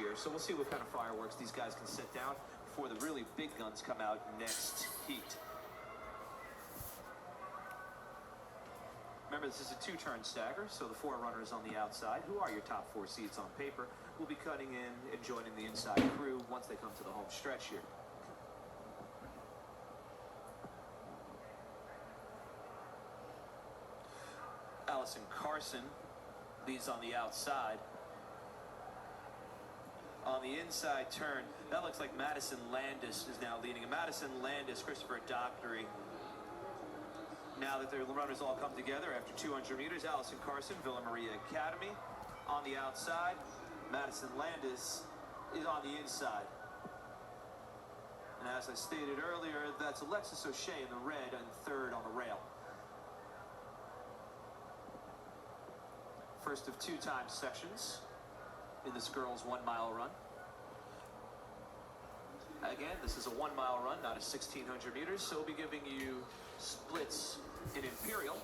year. So we'll see what kind of fireworks these guys can set down before the really big guns come out next heat. Remember, this is a two-turn stagger, so the 4 runners on the outside, who are your top 4 seats on paper, will be cutting in and joining the inside crew once they come to the home stretch here. Allison Carson leads on the outside. On the inside turn, that looks like Madison Landis is now leading. Madison Landis, Christopher Dockery. Now that the runners all come together after 200 meters, Allison Carson, Villa Maria Academy on the outside. Madison Landis is on the inside. And as I stated earlier, that's Alexis O'Shea in the red and third on the rail. First of 2 time sections in this girls' 1 mile run. Again, this is a 1 mile run, not a 1,600 meters, so we'll be giving you splits in Imperial.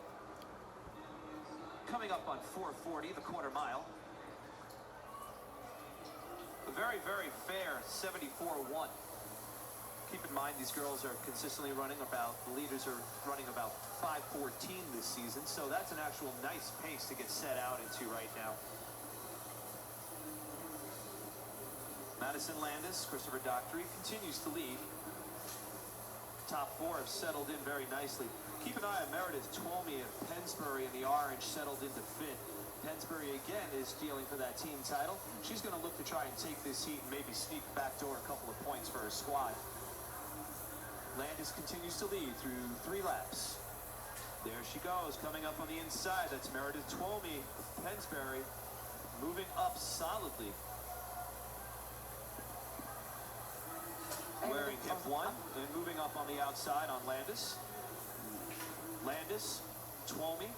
Coming up on 4:40, the quarter mile. A very, very fair 74.1. Keep in mind, these girls are consistently running about, the leaders are running about 5:14 this season, so that's an actual nice pace to get set out into right now. Madison Landis, Christopher Dockery continues to lead. Top 4 have settled in very nicely. Keep an eye on Meredith Twomey of Pensbury in the orange, settled into 5th. Pensbury again is dealing for that team title. She's going to look to try and take this heat and maybe sneak backdoor a couple of points for her squad. Landis continues to lead through 3 laps. There she goes, coming up on the inside. That's Meredith Twomey of Pensbury, moving up solidly. Wearing hip 1 and moving up on the outside on Landis. Landis, Twomey.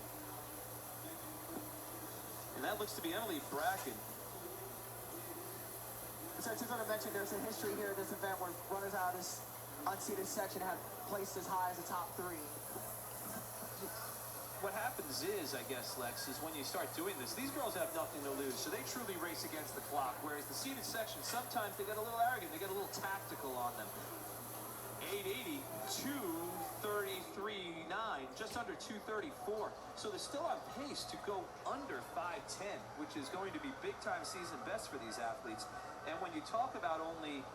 And that looks to be Emily Bracken. So I just want to mention there's a history here at this event where runners out of this unseated section have placed as high as the top 3. What happens is, I guess, Lex, is when you start doing this, these girls have nothing to lose, so they truly race against the clock, whereas the seated section, sometimes they get a little arrogant, they get a little tactical on them. 880, 233.9, just under 234. So they're still on pace to go under 5:10, which is going to be big-time season best for these athletes. And when you talk about only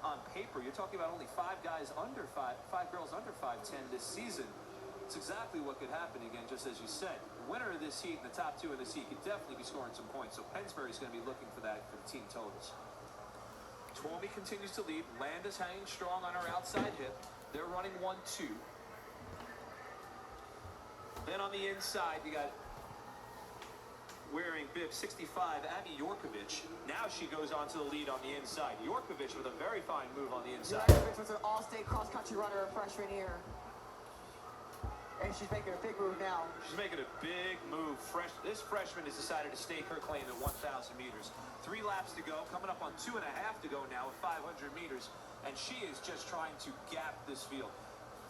on paper, you're talking about only 5 girls under 5:10 this season. It's exactly what could happen again, just as you said. The winner of this heat and the top 2 of this heat could definitely be scoring some points. So Pensbury's going to be looking for that for the team totals. Twomey continues to lead. Landis hanging strong on her outside hip. They're running 1-2. Then on the inside, you got wearing bib 65, Abby Yorkovich. Now she goes on to the lead on the inside. Yorkovich with a very fine move on the inside. Yorkovich was an all-state cross-country runner her freshman year. And she's making a big move now. She's making a big move. This freshman has decided to stake her claim at 1,000 meters. 3 laps to go, coming up on 2.5 to go now at 500 meters. And she is just trying to gap this field.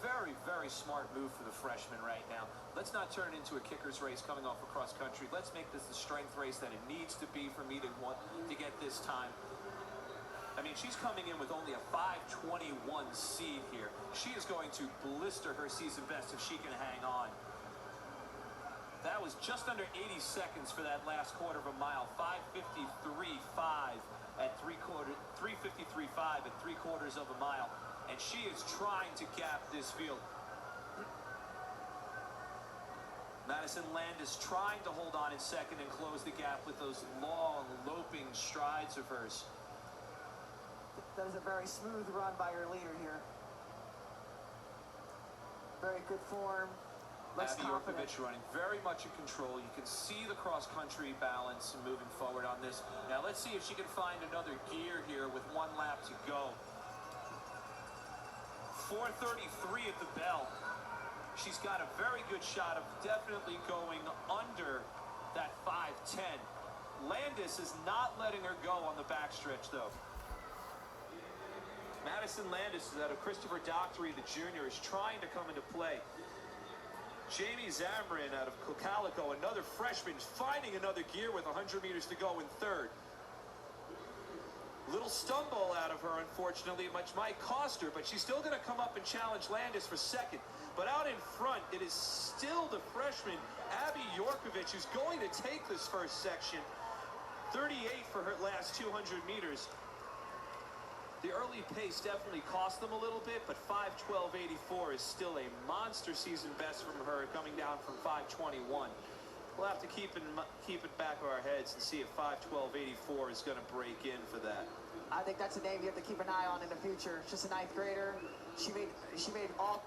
Very, very smart move for the freshman right now. Let's not turn it into a kicker's race coming off across country. Let's make this the strength race that it needs to be for me to want to get this time. I mean, she's coming in with only a 5:21 seed here. She is going to blister her season best if she can hang on. That was just under 80 seconds for that last quarter of a mile. 5:53.5 at 3:53.5 at 3/4 of a mile. And she is trying to gap this field. Madison Landis trying to hold on in second and close the gap with those long, loping strides of hers. That is a very smooth run by your leader here. Very good form. Looks Abby confident. Yorkovich running very much in control. You can see the cross-country balance and moving forward on this. Now let's see if she can find another gear here with 1 lap to go. 4:33 at the bell. She's got a very good shot of definitely going under that 5:10. Landis is not letting her go on the backstretch, though. Madison Landis is out of Christopher Dockery, the junior, is trying to come into play. Jamie Zamrin out of Cocalico, another freshman, is finding another gear with 100 meters to go in third. stumble out of her, unfortunately, which might cost her, but she's still going to come up and challenge Landis for second. But out in front, it is still the freshman, Abby Yorkovich, who's going to take this first section. 38 for her last 200 meters. The early pace definitely cost them a little bit, but 5:12.84 is still a monster season best from her, coming down from 5:21. We'll have to keep it back of our heads and see if 5:12.84 is going to break in for that. I think that's a name you have to keep an eye on in the future. She's a ninth grader. She made all